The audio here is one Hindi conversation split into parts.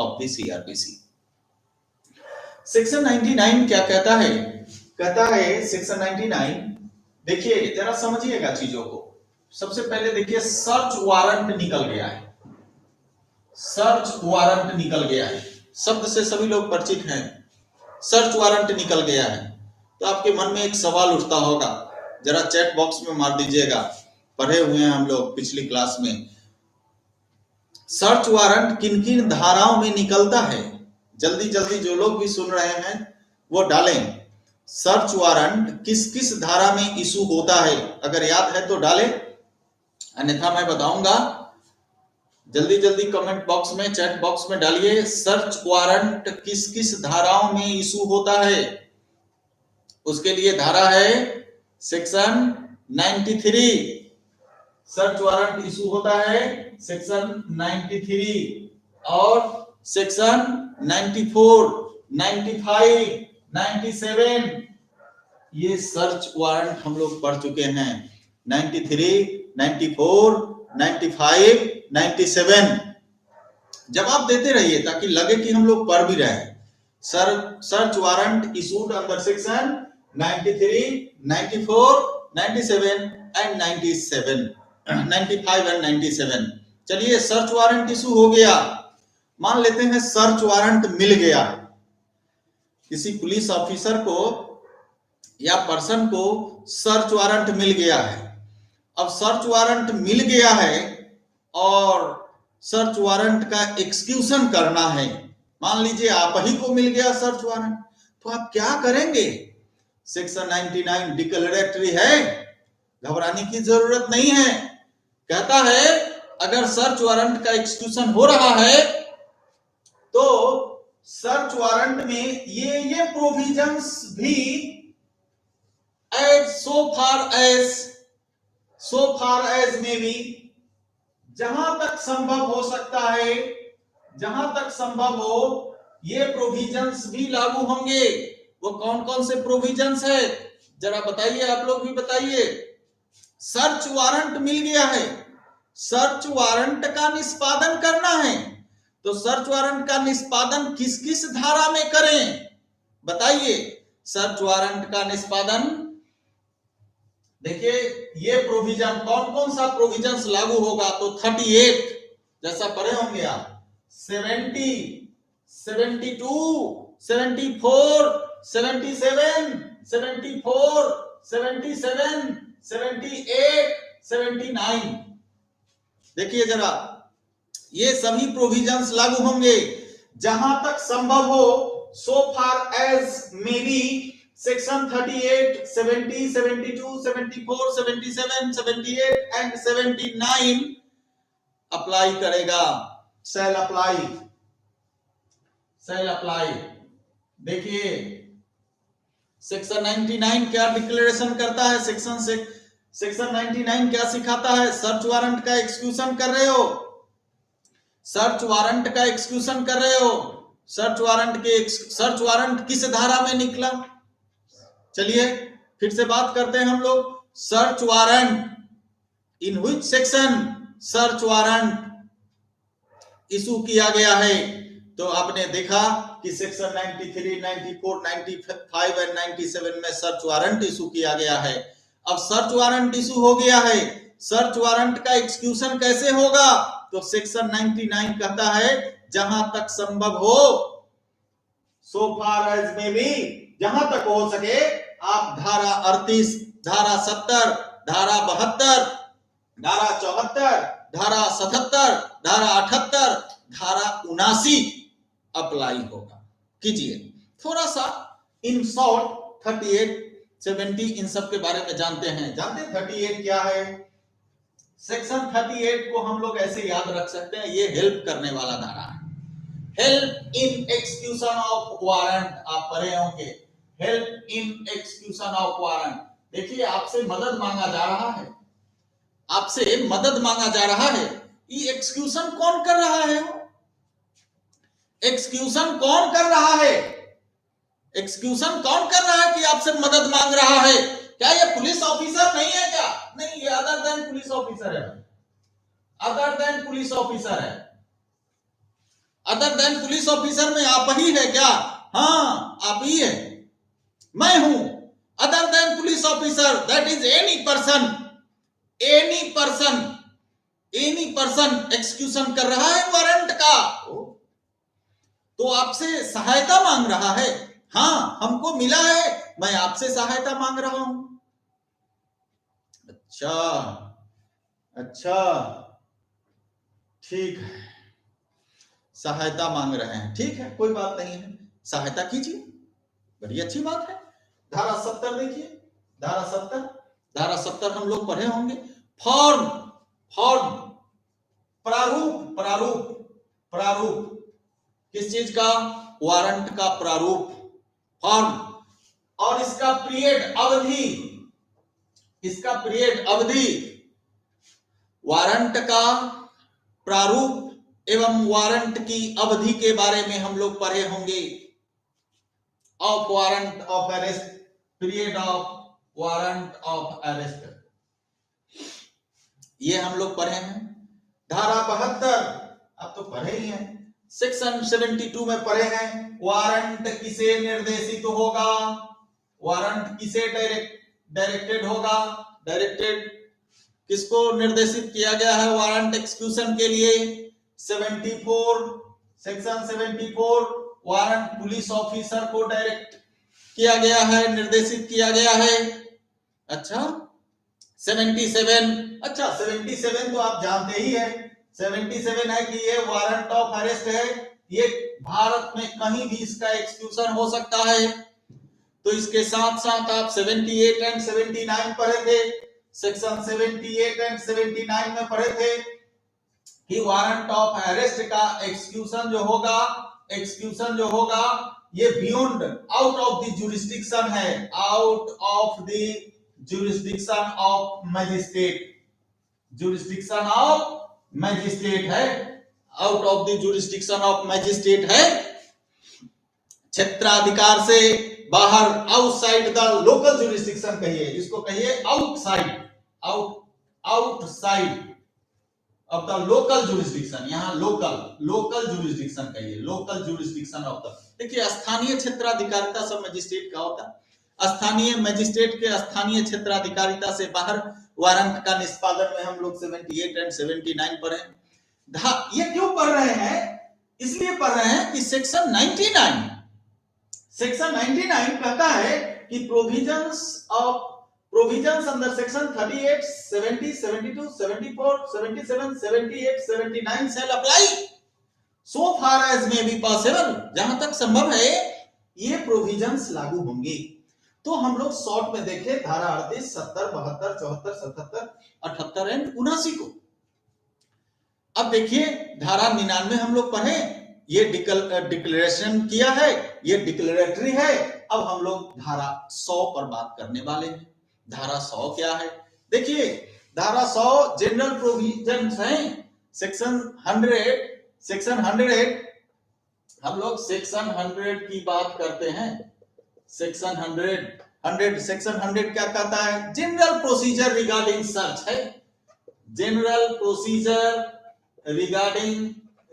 Of the CrPC. सेक्शन 99 क्या कहता है? कहता है सेक्शन 99, देखिए जरा समझिएगा चीजों को। सबसे पहले देखिए सर्च वारंट निकल गया है, सर्च वारंट निकल गया है, शब्द से सभी लोग परिचित हैं। सर्च वारंट निकल गया है तो आपके मन में एक सवाल उठता होगा, जरा चैट बॉक्स में मार दीजिएगा, पढ़े हुए हैं हम लोग पिछली क्लास में। सर्च वारंट किन किन धाराओं में निकलता है? जल्दी जल्दी जो लोग भी सुन रहे हैं वो डालें। सर्च वारंट किस किस धारा में इशू होता है? अगर याद है तो डालें, अन्यथा मैं बताऊंगा। जल्दी जल्दी कमेंट बॉक्स में, चैट बॉक्स में डालिए, सर्च वारंट किस किस धाराओं में इशू होता है? उसके लिए धारा है सेक्शन 93। सर्च वारंट इशू होता है सेक्शन 93 और सेक्शन 94, 95, 97। ये सर्च वारंट हम लोग पढ़ चुके हैं। 93, 94, 95, 97। जवाब देते रहिए ताकि लगे कि हम लोग पढ़ भी रहे हैं। Search warrant issued under section 93, 94, 97 and 97, 95 and 97। चलिए सर्च वारंट इशू हो गया। मान लेते हैं सर्च वारंट मिल गया, किसी पुलिस ऑफिसर को या पर्सन को सर्च वारंट मिल गया है। अब सर्च वारंट मिल गया है और सर्च वारंट का एक्सक्यूशन करना है। मान लीजिए आप ही को मिल गया सर्च वारंट, तो आप क्या करेंगे? सेक्शन 99 डिक्लेरेटरी है, घबराने की जरूरत नहीं है। कहता है अगर सर्च वारंट का एक्सक्यूशन हो रहा है तो सर्च वारंट में ये प्रोविजंस भी as so far as may be, जहां तक संभव हो सकता है, जहां तक संभव हो, ये प्रोविजंस भी लागू होंगे। वो कौन कौन से प्रोविजंस है जरा बताइए, आप लोग भी बताइए। सर्च वारंट मिल गया है, सर्च वारंट का निष्पादन करना है, तो सर्च वारंट का निष्पादन किस किस धारा में करें बताइए। सर्च वारंट का निष्पादन देखिए, ये प्रोविजन कौन कौन सा प्रोविजंस लागू होगा? तो 38 जैसा पढ़े होंगे आप, 70, 72, 74, 77, 74, 77, 78, 79। देखिए जरा, ये सभी प्रोविजंस लागू होंगे जहां तक संभव हो। So far as may be section 38, 70, 72, 74, 77, 78 and 79 apply करेगा। Shall apply. देखिए सेक्शन 99 क्या डिक्लेरेशन करता है? सेक्शन 99 क्या सिखाता है? सर्च वारंट का एक्सक्यूशन कर रहे हो, सर्च वारंट का एक्सक्यूशन कर रहे हो। सर्च वारंट किस धारा में निकला? चलिए फिर से बात करते हैं हम लोग। Search warrant, in which section search warrant issue किया गया है? तो आपने देखा कि सेक्शन 93, 94, 95 एंड 97 में सर्च वारंट इशू किया गया है। अब सर्च वारंट इशू हो गया है, सर्च वारंट का एक्सक्यूशन कैसे होगा? तो सेक्शन 99 कहता है जहां तक संभव हो, so far as may be, जहां तक हो सके आप धारा 38, धारा 70, धारा 72, धारा 74, धारा 77, धारा 78, धारा 79 अप्लाई होगा। कीजिए थोड़ा सा इन शॉर्ट 38, 70 इन सब के बारे में जानते हैं। जानते 38 क्या है? सेक्शन 38 को हम लोग ऐसे याद रख सकते हैं, ये हेल्प करने वाला धारा है। Help in execution of warrant, आप पढ़े होंगे, help in execution of warrant. देखिए आपसे मदद मांगा जा रहा है, आपसे मदद मांगा जा रहा है। ये एक्सक्यूशन कौन कर रहा है? एक्सक्यूशन कौन कर रहा है? एक्सक्यूशन कौन कर रहा है कि आपसे मदद मांग रहा है? क्या ये पुलिस ऑफिसर नहीं है क्या? नहीं, ये अदर देन पुलिस ऑफिसर है, अदर देन पुलिस ऑफिसर है। अदर देन पुलिस ऑफिसर में आप ही है क्या? हाँ, आप ही है, मैं हूं। Other than police officer, that is any person, any person, any person execution कर रहा है वारंट का, तो आपसे सहायता मांग रहा है। हाँ, हमको मिला है, मैं आपसे सहायता मांग रहा हूं। अच्छा अच्छा, ठीक है, सहायता मांग रहे हैं, ठीक है, कोई बात नहीं है, सहायता कीजिए, बड़ी अच्छी बात है। धारा 70 देखिए, धारा 70, धारा 70 हम लोग पढ़े होंगे। फॉर्म, फॉर्म, प्रारूप, प्रारूप, प्रारूप किस चीज का? वारंट का प्रारूप, फॉर्म, और इसका पीरियड, अवधि, इसका पीरियड, अवधि। वारंट का प्रारूप एवं वारंट की अवधि के बारे में हम लोग पढ़े होंगे। Of warrant of arrest, period of warrant of arrest, ये हम लोग पढ़े हैं। धारा 72 अब तो पढ़े ही हैं। सेक्शन 72 में पढ़े हैं, वारंट किसे निर्देशित होगा? वारंट किसे डायरेक्टेड होगा? डायरेक्टेड किसको निर्देशित किया गया है वारंट एक्सक्यूशन के लिए? 74, सेक्शन 74, वारंट पुलिस ऑफिसर को डायरेक्ट किया गया है, निर्देशित किया गया है। अच्छा, 77, अच्छा 77 तो आप जानते ही है, 77 है कि ये वारंट ऑफ अरेस्ट है, ये भारत में कहीं भी इसका एक्सक्यूशन हो सकता है। तो इसके साथ साथ आप 78 एंड 79 पढ़े थे, सेक्शन 78 एंड 79 में पढ़े थे कि वारंट ऑफ अरेस्ट का एक्सक्यूशन जो होगा, एक्सक्यूशन जो होगा ये beyond, out of the jurisdiction है, out of the jurisdiction of magistrate, jurisdiction of magistrate है, out of the jurisdiction of magistrate है, क्षेत्राधिकार से बाहर, आउटसाइड द लोकल जुरिस्डिक्शन कहिए, इसको कहिए outside, outside of the local jurisdiction, यहाँ लोकल जुरिस्डिक्शन कहिए, लोकल जुरिस्डिक्शन ऑफ द। देखिए, स्थानीय क्षेत्राधिकारिता सब मजिस्ट्रेट का होता है, स्थानीय मजिस्ट्रेट के स्थानीय क्षेत्राधिकारिता से बाहर वारंट का निष्पादन में हम लोग 78 एंड 79 पढ़े। ये क्यों पढ़ रहे हैं? इसलिए पढ़ रहे हैं कि सेक्शन 99, सेक्शन 99 कहता है कि provisions under section 38, 70, 72, 74, 77, 78, 79 shall apply so far as may be possible, जहां तक संभव है ये प्रोविजंस लागू होंगे। तो हम लोग शॉर्ट में देखें धारा 38, 70, 72, 74, 77, 78 एंड 79 को। अब देखिए धारा 99 हम लोग पढ़े, ये डिक्लेरेशन किया है, ये डिक्लेरेटरी है। अब हम लोग धारा 100 पर बात करने वाले हैं। धारा 100 क्या है? देखिए, धारा 100 जनरल प्रोविजंस हैं, सेक्शन 100 हम लोग सेक्शन 100 की बात करते हैं। सेक्शन 100 सेक्शन 100 क्या कहता है? जनरल प्रोसीजर रिगार्डिंग सर्च है, जनरल प्रोसीजर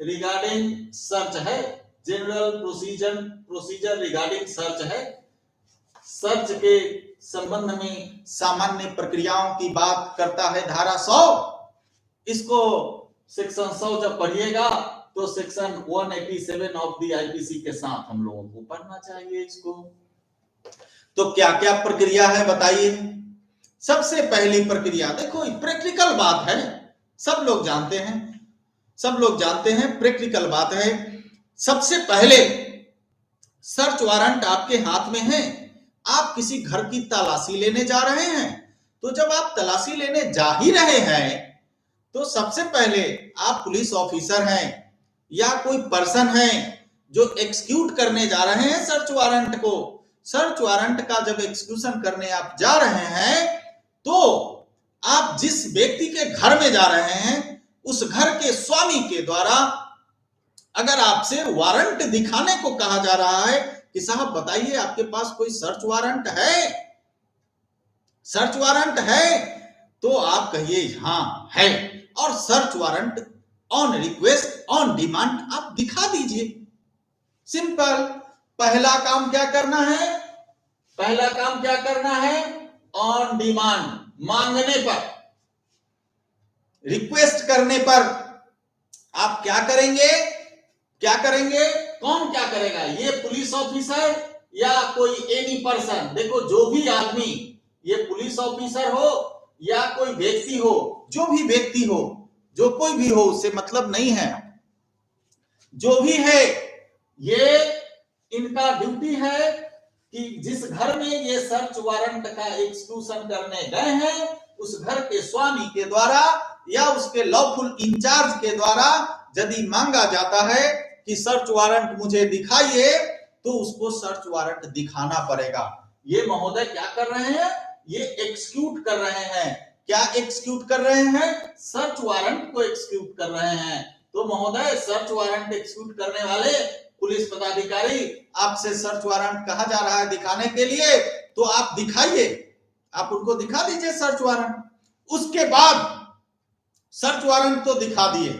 रिगार्डिंग सर्च है, जनरल प्रोसीजर रिगार्डिंग सर्च है। सर्च के संबंध में सामान्य प्रक्रियाओं की बात करता है धारा 100। इसको सेक्शन 100 जब पढ़िएगा तो सेक्शन 187 ऑफ द आईपीसी के साथ हम लोगों को पढ़ना चाहिए इसको। तो क्या क्या प्रक्रिया है बताइए। सबसे पहली प्रक्रिया, देखो प्रैक्टिकल बात है, सब लोग जानते हैं, सब लोग जानते हैं, प्रैक्टिकल बात है। सबसे पहले सर्च वारंट आपके हाथ में है, आप किसी घर की तलाशी लेने जा रहे हैं। तो जब आप तलाशी लेने जा ही रहे हैं तो सबसे पहले आप पुलिस ऑफिसर हैं या कोई पर्सन है जो एक्सक्यूट करने जा रहे हैं सर्च वारंट को। सर्च वारंट का जब एक्सक्यूशन करने आप जा रहे हैं तो आप जिस व्यक्ति के घर में जा रहे हैं उस घर के स्वामी के द्वारा अगर आपसे वारंट दिखाने को कहा जा रहा है कि साहब बताइए आपके पास कोई सर्च वारंट है, सर्च वारंट है, तो आप कहिए हाँ है। और search warrant on request, on demand आप दिखा दीजिए। सिंपल। पहला काम क्या करना है? पहला काम क्या करना है? ऑन डिमांड, मांगने पर, रिक्वेस्ट करने पर आप क्या करेंगे? क्या करेंगे? कौन क्या करेगा? ये पुलिस ऑफिसर या कोई एनी पर्सन? देखो, जो भी आदमी, ये पुलिस ऑफिसर हो या कोई व्यक्ति हो, जो भी व्यक्ति हो, जो कोई भी हो, उससे मतलब नहीं है। जो भी है, ये इनका ड्यूटी है कि जिस घर में ये सर्च वारंट का एग्जीक्यूशन करने गए हैं, उस घर के स्वामी के द्वारा या उसके लॉफुल इंचार्ज के द्वारा यदि मांगा जाता है कि सर्च वारंट मुझे दिखाइए, तो उसको सर्च वारंट दिखाना पड़ेगा। ये महोदय क्या कर रहे हैं? ये एक्सक्यूट कर रहे हैं। क्या एक्सक्यूट कर रहे हैं? सर्च वारंट को एक्सक्यूट कर रहे हैं। तो महोदय, सर्च वारंट एक्सक्यूट करने वाले पुलिस पदाधिकारी, आपसे सर्च वारंट कहा जा रहा है दिखाने के लिए, तो आप दिखाइए, आप उनको दिखा दीजिए सर्च वारंट। उसके बाद सर्च वारंट तो दिखा दिए,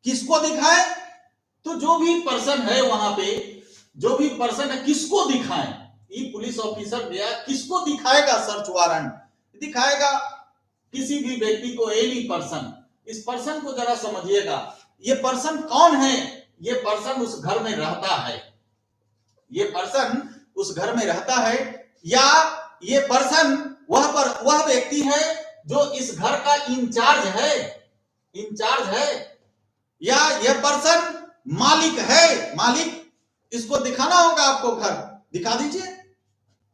किसको दिखाए? तो जो भी पर्सन है वहां पे, जो भी पर्सन है, किसको दिखाएं? ये पुलिस ऑफिसर गया, किसको दिखाएगा सर्च वारंट? दिखाएगा किसी भी व्यक्ति को, एनी पर्सन। इस पर्सन को जरा समझिएगा, ये पर्सन कौन है? ये पर्सन उस घर में रहता है, ये पर्सन उस घर में रहता है, या ये पर्सन वह व्यक्ति है जो इस घर का इंचार्ज है, इंचार्ज है, या यह पर्सन मालिक है, मालिक। इसको दिखाना होगा आपको। घर दिखा दीजिए,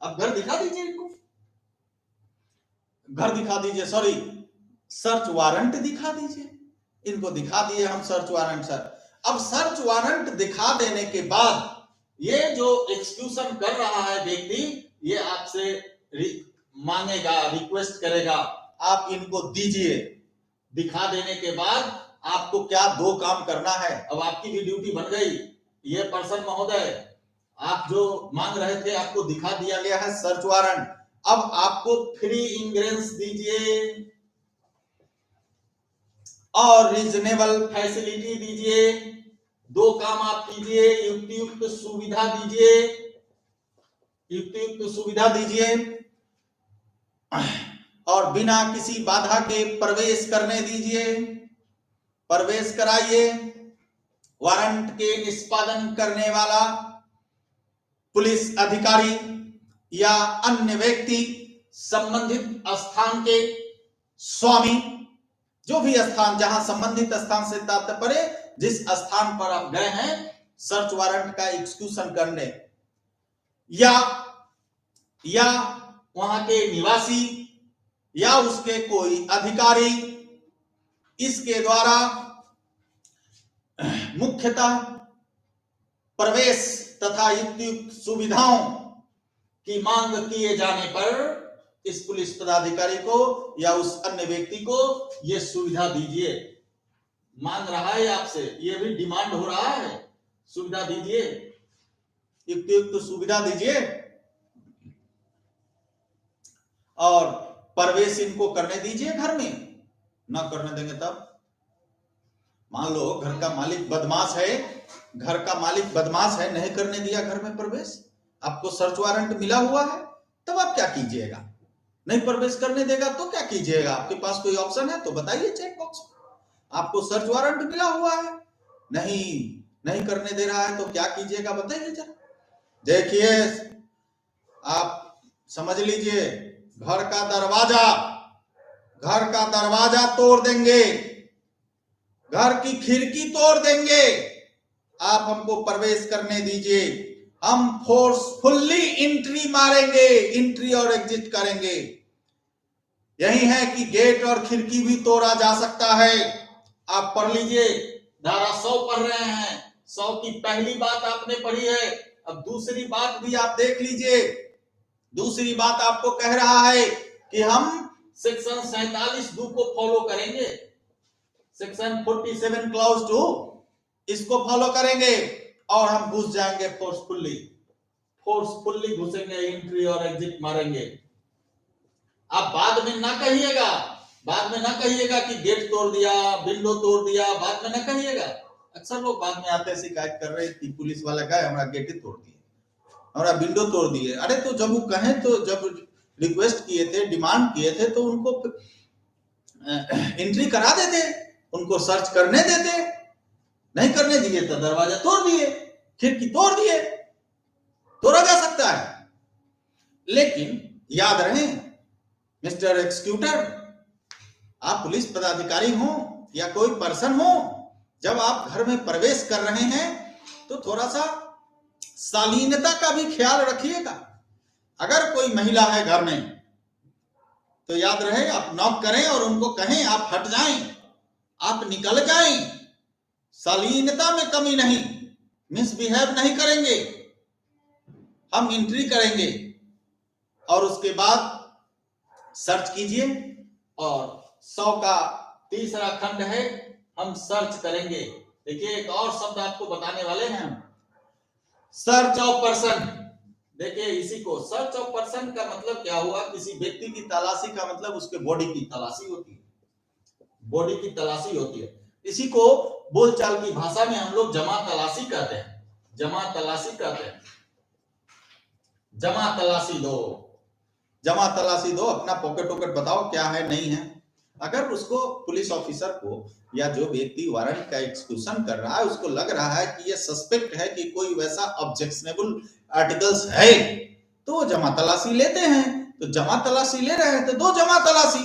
अब घर दिखा दीजिए, इनको घर दिखा दीजिए, सॉरी, सर्च वारंट दिखा दीजिए। इनको दिखा दिए हम सर्च वारंट सर। अब सर्च वारंट दिखा देने के बाद ये जो एक्सक्यूशन कर रहा है व्यक्ति, ये आपसे मांगेगा, रिक्वेस्ट करेगा, आप इनको दीजिए। दिखा देने के बाद आपको क्या 2 काम करना है। अब आपकी भी ड्यूटी बन गई। ये पर्सन महोदय, आप जो मांग रहे थे, आपको दिखा दिया गया है सर्च वारंट। अब आपको फ्री इंग्रेंस दीजिए और रीजनेबल फैसिलिटी दीजिए। 2 काम आप कीजिए, युक्त सुविधा दीजिए, युक्त सुविधा दीजिए, और बिना किसी बाधा के प्रवेश करने दीजिए, प्रवेश कराइए। वारंट के निष्पादन करने वाला पुलिस अधिकारी या अन्य व्यक्ति संबंधित स्थान के स्वामी, जो भी स्थान, जहां संबंधित स्थान से तात्पर्य जिस स्थान पर आप गए हैं सर्च वारंट का एग्जीक्यूशन करने, या वहां के निवासी या उसके कोई अधिकारी, इसके द्वारा मुख्यतः प्रवेश तथा युक्त सुविधाओं की मांग किए जाने पर इस पुलिस पदाधिकारी को या उस अन्य व्यक्ति को यह सुविधा दीजिए। मांग रहा है आपसे, ये भी डिमांड हो रहा है, सुविधा दीजिए, युक्त सुविधा दीजिए, और प्रवेश इनको करने दीजिए घर में। ना करने देंगे तब, मान लो घर का मालिक बदमाश है, घर का मालिक बदमाश है, नहीं करने दिया घर में प्रवेश, आपको सर्च वारंट मिला हुआ है, तब आप क्या कीजिएगा? नहीं प्रवेश करने देगा तो क्या कीजिएगा? आपके पास कोई ऑप्शन है तो बताइए चेक बॉक्स में। आपको सर्च वारंट मिला हुआ है, नहीं करने दे रहा है, तो क्या कीजिएगा बताइए जरा। देखिए, आप समझ लीजिए, घर का दरवाजा तोड़ देंगे, घर की खिड़की तोड़ देंगे, आप हमको प्रवेश करने दीजिए, हम फोर्सफुल्ली एंट्री मारेंगे, एंट्री और एग्जिट करेंगे। यही है कि गेट और खिड़की भी तोड़ा जा सकता है। आप पढ़ लीजिए, धारा 100 पढ़ रहे हैं, 100 की पहली बात आपने पढ़ी है, अब दूसरी बात भी आप देख लीजिए। दूसरी बात आपको कह रहा है कि हम सेक्शन 47(2) को फॉलो करेंगे, सेक्शन 47 क्लॉज 2 इसको फॉलो करेंगे और हम घुस जाएंगे फोर्सफुल्ली घुसेंगे, एंट्री और एग्जिट मारेंगे। आप बाद में ना कहिएगा बाद में ना कहिएगा कि गेट तोड़ दिया, विंडो तोड़ दिया, बाद में ना कहिएगा। अक्सर लोग बाद में आते शिकायत कर रहे कि पुलिस वाला गए हमारा गेट ही तोड़ दिए, हमारा विंडो तोड़ दिए। अरे तो जब वो कहे, तो जब रिक्वेस्ट किए थे, डिमांड किए थे, तो उनको एंट्री करा देते, उनको सर्च करने देते। नहीं करने दिए तो दरवाजा तोड़ दिए, खिड़की तोड़ दिए, तोड़ा जा सकता है। लेकिन याद रहे मिस्टर एक्सिक्यूटर, आप पुलिस पदाधिकारी हो या कोई पर्सन हो, जब आप घर में प्रवेश कर रहे हैं तो थोड़ा सा शालीनता का भी ख्याल रखिएगा। अगर कोई महिला है घर में तो याद रहे आप नॉक करें और उनको कहें आप हट जाएं, आप निकल जाएं। शालीनता में कमी नहीं, मिसबिहेव नहीं करेंगे, हम एंट्री करेंगे और उसके बाद सर्च कीजिए। और 100 का तीसरा खंड है, हम सर्च करेंगे। देखिए एक और शब्द आपको बताने वाले हैं हम, सर्च ऑफ पर्सन। देखिए इसी को सर्च ऑफ पर्सन का मतलब क्या हुआ, किसी व्यक्ति की तलाशी का मतलब उसके बॉडी की तलाशी होती है, बॉडी की तलाशी होती है। इसी को बोलचाल की भाषा में हम लोग जमा तलाशी कहते हैं, जमा तलाशी कहते हैं। जमा तलाशी दो, जमा तलाशी दो, अपना पॉकेट वॉकेट बताओ क्या है नहीं है। अगर उसको पुलिस ऑफिसर को या जो व्यक्ति वारंट का एग्जीक्यूशन कर रहा है उसको लग रहा है कि ये सस्पेक्ट है कि कोई वैसा ऑब्जेक्शनेबल आर्टिकल्स है, तो जमा तलाशी लेते हैं। तो जमा तलाशी ले रहे हैं तो दो जमा तलाशी,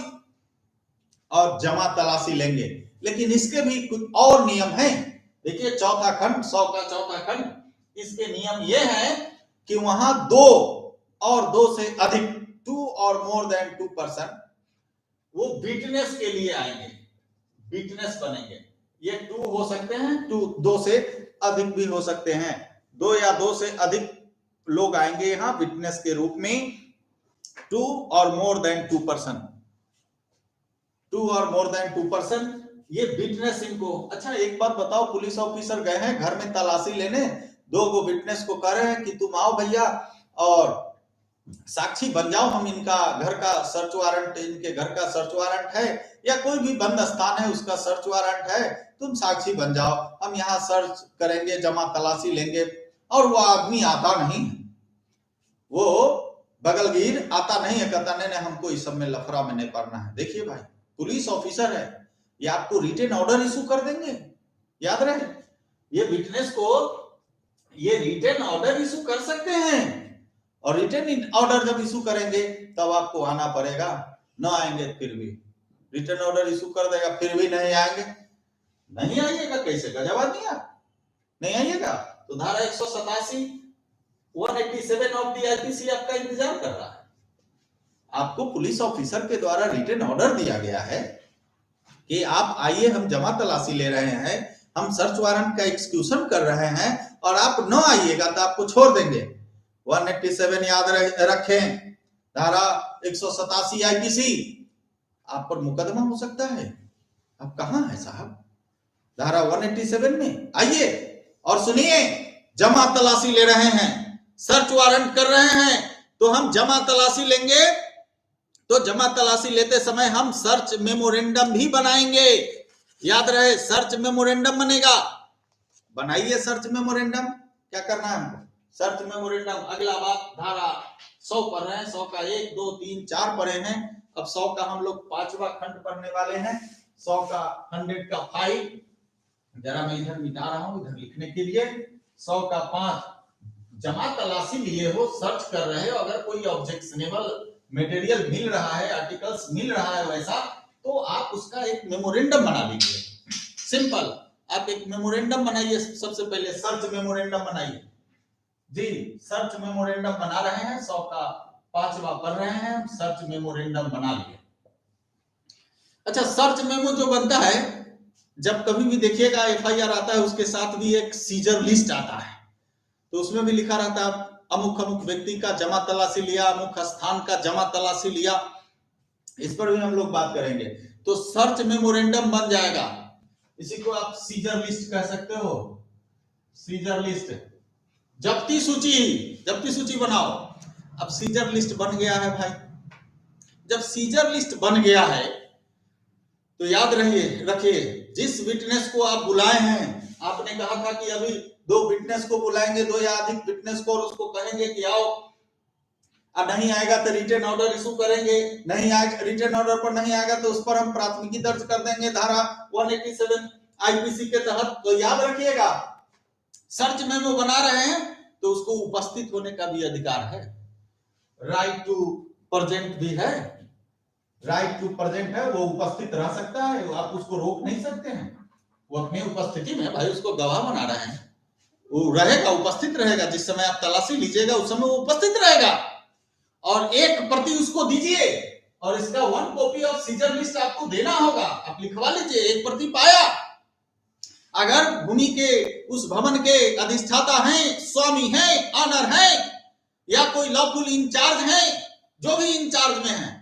और जमा तलाशी लेंगे। लेकिन इसके भी कुछ और नियम हैं। देखिए चौथा खंड, 100 का चौथा खंड, इसके नियम ये है कि वहां दो और दो से अधिक, 2 और मोर देन 2 पर्सन वो विटनेस के लिए आएंगे, विटनेस बनेंगे। ये 2 हो सकते हैं, 2 से अधिक भी हो सकते हैं, 2 या 2 से अधिक लोग आएंगे यहां विटनेस के रूप में। 2 और मोर देन 2 पर्सन, 2 और मोर देन 2 पर्सन ये विटनेस इनको। अच्छा एक बात बताओ, पुलिस ऑफिसर गए हैं घर में तलाशी लेने, 2 को विटनेस को कह रहे हैं कि तुम आओ भैया और साक्षी बन जाओ, हम इनका घर का सर्च वारंट, इनके घर का सर्च वारंट है या कोई भी बंद स्थान है उसका सर्च वारंट है, तुम साक्षी बन जाओ, हम यहाँ सर्च करेंगे, जमा तलाशी लेंगे। और वो आदमी आता नहीं है, वो बगलगीर आता नहीं है, कहता नहीं हमको इस सब में लफड़ा में नहीं पड़ना है। देखिए भाई पुलिस ऑफिसर है, ये आपको रिटन ऑर्डर इशू कर देंगे, याद रहे। ये विटनेस को ये रिटन ऑर्डर इशू कर सकते हैं, और रिटन ऑर्डर जब इशू करेंगे तब आपको आना पड़ेगा। न आएंगे फिर भी रिटन ऑर्डर इशू कर देगा, फिर भी नहीं आएंगे, नहीं आइएगा कैसे, गजब आदमी आप, नहीं आइएगा तो धारा 187 187 ऑफ द आईपीसी आपका इंतजार कर रहा है। आपको पुलिस ऑफिसर के द्वारा रिटन ऑर्डर दिया गया है कि आप आइए, हम जमा तलाशी ले रहे हैं, हम सर्च वारंट का एग्जीक्यूशन कर रहे हैं, और आप न आइएगा तो आपको छोड़ देंगे। 187 याद रखें, धारा 187 आईपीसी, आप पर मुकदमा हो सकता है। आप कहां है साहब, धारा 187 में आइए और सुनिए, जमा तलाशी ले रहे हैं, सर्च वारंट कर रहे हैं, तो हम जमा तलाशी लेंगे, तो जमा तलाशी लेते समय हम सर्च मेमोरेंडम भी बनाएंगे। याद रहे सर्च मेमोरेंडम बनेगा, बनाइए सर्च मेमोरेंडम। क्या करना है हमको, सर्च मेमोरेंडम। अगला बात, धारा 100 पढ़ रहे हैं, 100 का 1 2 3 4 पढ़े हैं, अब 100 का हम लोग 5वां खंड पढ़ने वाले हैं। 100 का 100 का 5, जरा मैं इधर मिटा रहा हूं इधर लिखने के लिए। 100 का 5, जमा तलाशी लिए हो, सर्च कर रहे हो, अगर कोई ऑब्जेक्शनेबल मटेरियल मिल रहा है, आर्टिकल्स मिल रहा है वैसा, तो आप उसका एक मेमोरेंडम बना लीजिए। सिंपल, आप एक मेमोरेंडम बनाइए। सबसे पहले सर्च मेमोरेंडम बनाइए जी, सर्च मेमोरेंडम बना रहे हैं। 100 का 5वां पढ़ रहे हैं, सर्च मेमोरेंडम बना लिए। अच्छा सर्च मेमो जो बनता है, जब कभी भी देखिएगा एफआईआर आता है उसके साथ भी एक सीजर लिस्ट आता है, तो उसमें भी लिखा रहता है अमुक अमुक व्यक्ति का जमा तलाशी लिया, अमुक स्थान का जमा तलाशी लिया। इस पर भी हम लोग बात करेंगे। तो सर्च मेमोरेंडम बन जाएगा, इसी को आप सीजर लिस्ट कह सकते हो, सीजर लिस्ट। जब्ती सूची, जब्ती सूची बनाओ। अब सीजर लिस्ट बन गया है भाई, जब सीजर लिस्ट बन गया है तो याद रखिए, जिस विटनेस को आप बुलाए हैं, आपने कहा था कि अभी 2 विटनेस को बुलाएंगे, 2 या अधिक विटनेस को, और उसको कहेंगे कि आओ, अब नहीं आएगा तो रिटर्न ऑर्डर इशू करेंगे, नहीं आएगा, रिटर्न ऑर्डर पर नहीं आएगा तो उस पर हम प्राथमिकी दर्ज कर देंगे धारा 187 आईपीसी के तहत। तो याद रखिएगा, सर्च मेमो बना रहे हैं तो उसको उपस्थित होने का भी अधिकार है, राइट टू प्रेजेंट भी है, राइट टू प्रेजेंट है, वो उपस्थित रह सकता है, आप उसको रोक नहीं सकते हैं, वो अपनी उपस्थिति में, भाई उसको गवाह बना रहे हैं, वो रहेगा, उपस्थित रहेगा, जिस समय आप तलाशी लीजिएगा उस समय वो उपस्थित रहेगा, और एक प्रति उसको दीजिए, और इसका 1 कॉपी ऑफ सीजर लिस्ट आपको देना होगा, आप लिखवा लीजिए, 1 प्रति पाया। अगर भूमि के उस भवन के अधिष्ठाता हैं, स्वामी हैं, ऑनर हैं, या कोई लॉफुल इंचार्ज हैं, जो भी इंचार्ज में है,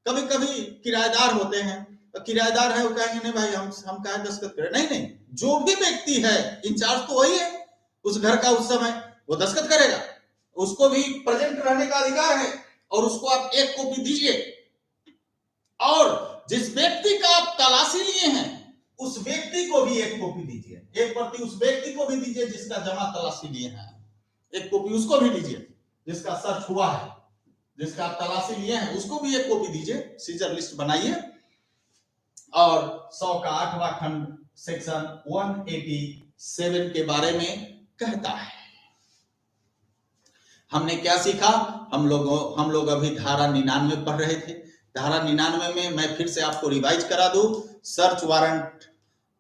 कभी कभी किराएदार होते हैं, तो किराएदार है वो कहेंगे नहीं भाई हम कहा दस्तखत करें, नहीं, जो भी व्यक्ति है इंचार्ज तो वही है उस घर का, उस समय वो दस्तखत करेगा, उसको भी प्रेजेंट रहने का अधिकार है, और उसको आप 1 कॉपी दीजिए, और जिस व्यक्ति का आप तलाशी लिए हैं उस व्यक्ति को भी 1 कॉपी दीजिए, 1 प्रति उस व्यक्ति को भी दीजिए जिसका जमा तलाशी लिए हैं, 1 कॉपी उसको भी दीजिए, जिसका सर्च हुआ है, जिसका आप तलाशी लिए हैं उसको भी 1 कॉपी दीजिए, सीजर लिस्ट बनाइए। और 100 का 8वां खंड सेक्शन 187 के बारे में कहता है। हमने क्या सीखा, हम लोग अभी धारा 99 पढ़ रहे थे। धारा 99 में मैं फिर से आपको रिवाइज करा दूं, सर्च वारंट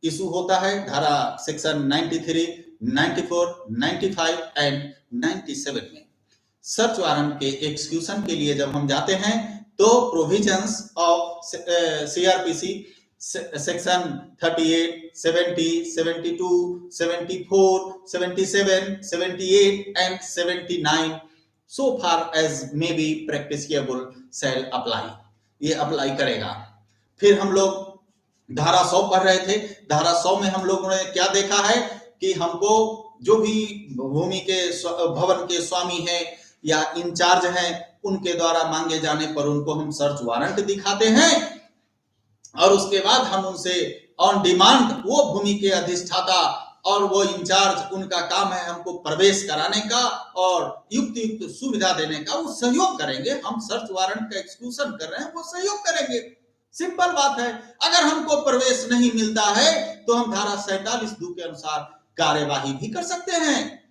इशू होता है धारा सेक्शन 93, 94, 95 एंड 97 में। सर्च वारंट के एक्सक्यूशन के लिए जब हम जाते हैं तो provisions of CrPC section 38, 70, 72, 74, 77, 78 and 79 so far as may be practicable shall apply, ये अप्लाई करेगा। फिर हम लोग धारा 100 पढ़ रहे थे। धारा 100 में हम लोगों ने क्या देखा है कि हमको जो भी भूमि के भवन के स्वामी है या इंचार्ज हैं उनके द्वारा मांगे जाने पर उनको हम सर्च वारंट दिखाते हैं, और उसके बाद हम उनसे ऑन डिमांड, वो भूमि के अधिष्ठाता और वो इंचार्ज, उनका काम है हमको प्रवेश कराने का और युक्त सुविधा देने का, वो सहयोग करेंगे। हम सर्च वारंट का एक्सक्यूशन कर रहे हैं, वो सहयोग करेंगे, सिंपल बात है। अगर हमको प्रवेश नहीं मिलता है तो हम धारा 47(2) के अनुसार कार्यवाही भी कर सकते हैं।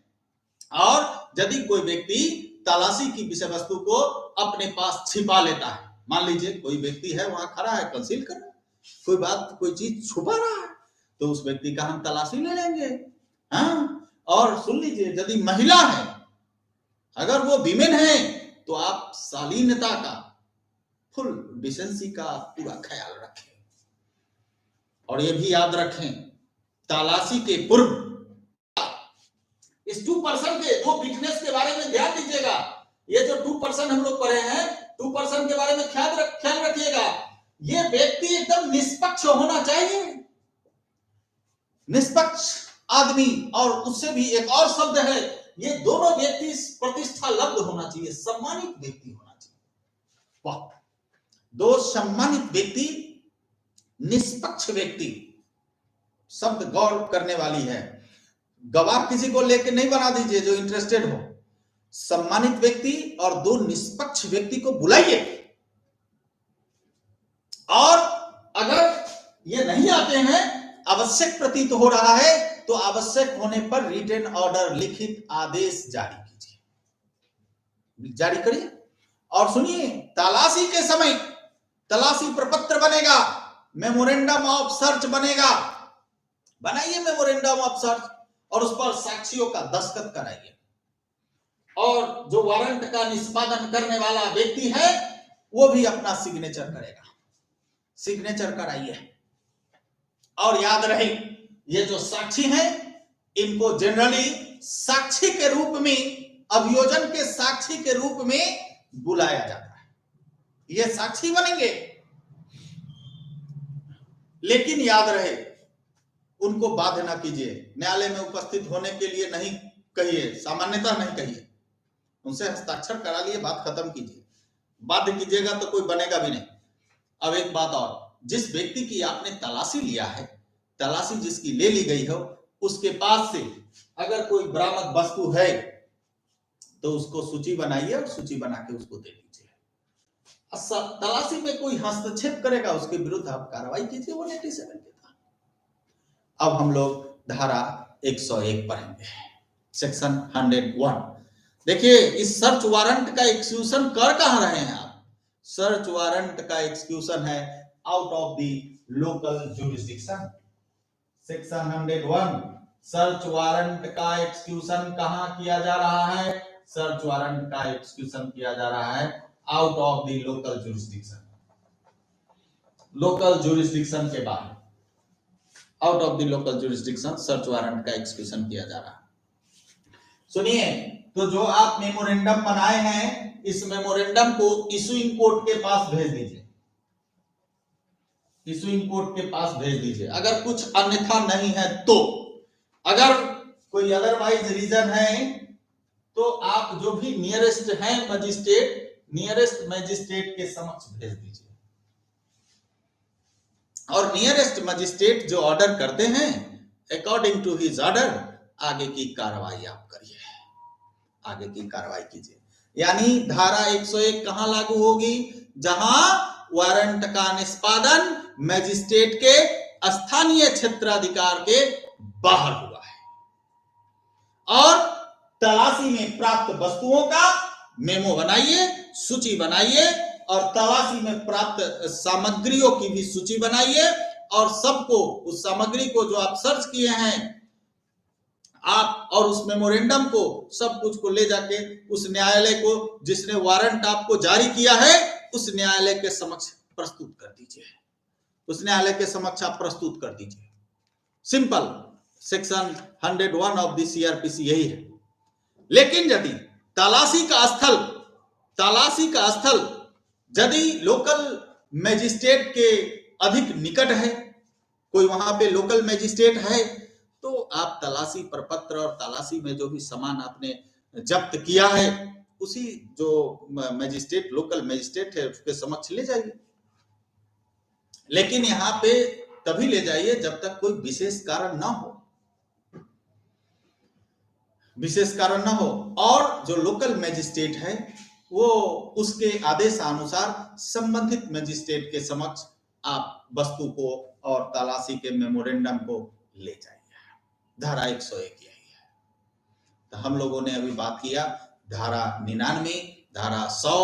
और यदि कोई व्यक्ति तलाशी की विषय वस्तु को अपने पास छिपा लेता है, मान लीजिए कोई व्यक्ति है वहां खड़ा है, कंसील कर रहा है, कोई बात कोई चीज छुपा रहा है, तो उस व्यक्ति का हम तलाशी ले लेंगे। हाँ, और सुन लीजिए, यदि महिला है, अगर वो विमेन है, तो आप शालीनता का, फुल डिसेंसी का पूरा ख्याल रखें। और ये भी याद रखें, तलाशी के पूर्व इस 2% के 2 फिटनेस के बारे में ध्यान दीजिएगा। ये जो 2% हम लोग पढ़े हैं, 2% के बारे में ख्याल रखिएगा। ये व्यक्ति एकदम निष्पक्ष होना चाहिए, निष्पक्ष आदमी, और उससे भी एक और शब्द है, ये दोनों व्यक्ति प्रतिष्ठा लब्ध होना चाहिए, सम्मानित व्यक्ति होना चाहिए। वाह, 2 सम्मानित व्यक्ति, निष्पक्ष व्यक्ति, शब्द गौर करने वाली है। गवाह किसी को लेके नहीं बना दीजिए जो इंटरेस्टेड हो, सम्मानित व्यक्ति और 2 निष्पक्ष व्यक्ति को बुलाइए। और अगर ये नहीं आते हैं, आवश्यक प्रतीत हो रहा है, तो आवश्यक होने पर रिटन ऑर्डर, लिखित आदेश जारी करिए। और सुनिए, तलाशी के समय तलाशी प्रपत्र बनेगा, मेमोरेंडम ऑफ सर्च बनेगा, बनाइए मेमोरेंडम ऑफ सर्च, और उस पर साक्षियों का दस्तखत कराइए। और जो वारंट का निष्पादन करने वाला व्यक्ति है वो भी अपना सिग्नेचर करेगा, सिग्नेचर कराइए। और याद रहे, ये जो साक्षी हैं इनको जनरली साक्षी के रूप में, अभियोजन के साक्षी के रूप में बुलाया जाता है, ये साक्षी बनेंगे। लेकिन याद रहे, उनको बाध्य ना कीजिए, न्यायालय में उपस्थित होने के लिए नहीं कहिए, सामान्यतः नहीं कहिए, उनसे हस्ताक्षर करा लिए, बात खत्म कीजिए। बाध्य कीजिएगा तो कोई बनेगा भी नहीं। अब एक बात और, जिस व्यक्ति की आपने तलाशी लिया है, तलाशी जिसकी ले ली गई हो, उसके पास से अगर कोई बरामद वस्तु है तो उसको सूची बनाइए और सूची बना के उसको दे दीजिए। तलाशी में कोई हस्तक्षेप करेगा उसके विरुद्ध आप कार्रवाई कीजिए 187 के तहत। अब हम लोग धारा 101 पढ़ेंगे, सेक्शन 101। देखिए, इस सर्च वारंट का एक्सक्यूशन कर कहां रहे हैं आप? सर्च वारंट का एक्सक्यूशन है out of the local jurisdiction. Section 101, search warrant का एक्सक्यूशन कहां किया जा रहा है? सर्च वारंट का एक्सक्यूशन किया जा रहा है out of the local jurisdiction. Local jurisdiction के बाहर, out of the local jurisdiction search warrant का एक्सक्यूशन किया जा रहा है। सुनिए, तो जो आप मेमोरेंडम बनाए हैं, इस मेमोरेंडम को इशूइंग कोर्ट के पास भेज दीजिए। इशूइंग कोर्ट के पास भेज दीजिए। अगर कुछ अन्यथा नहीं है तो, अगर कोई अदरवाइज रीजन है तो आप जो भी नियरेस्ट है मजिस्ट्रेट, नियरेस्ट मजिस्ट्रेट के समक्ष भेज दीजिए। और नियरेस्ट मजिस्ट्रेट जो ऑर्डर करते हैं, अकॉर्डिंग टू हिज ऑर्डर आगे की कार्रवाई आप करिए, आगे की कार्रवाई कीजिए। यानी धारा 101 कहां लागू होगी? जहां वारंट का निष्पादन मजिस्ट्रेट के स्थानीय क्षेत्राधिकार के बाहर हुआ है। और तलाशी में प्राप्त वस्तुओं का मेमो बनाइए, सूची बनाइए, और तलाशी में प्राप्त सामग्रियों की भी सूची बनाइए, और सबको, उस सामग्री को जो आप सर्च किए हैं आप, और उस मेमोरेंडम को, सब कुछ को ले जाके उस न्यायालय को जिसने वारंट आपको जारी किया है, उस न्यायालय के समक्ष प्रस्तुत कर दीजिए। उस न्यायालय के समक्ष आप प्रस्तुत कर दीजिए। Simple, section 101 of the CrPC यही है। लेकिन यदि तलाशी का स्थल यदि लोकल मजिस्ट्रेट के अधिक निकट है, कोई वहां पे लोकल मजिस्ट्रेट है, तो आप तलाशी प्रपत्र और तलाशी में जो भी सामान आपने जब्त किया है, उसी जो मजिस्ट्रेट, लोकल मजिस्ट्रेट है, उसके समक्ष ले जाइए। लेकिन यहां पे तभी ले जाइए जब तक कोई विशेष कारण ना हो, विशेष कारण ना हो, और जो लोकल मजिस्ट्रेट है वो उसके आदेशानुसार संबंधित मजिस्ट्रेट के समक्ष आप वस्तु को और तलाशी के मेमोरेंडम को ले जाइए। धारा 101 यही है। तो हम लोगों ने अभी बात किया धारा 99, धारा 100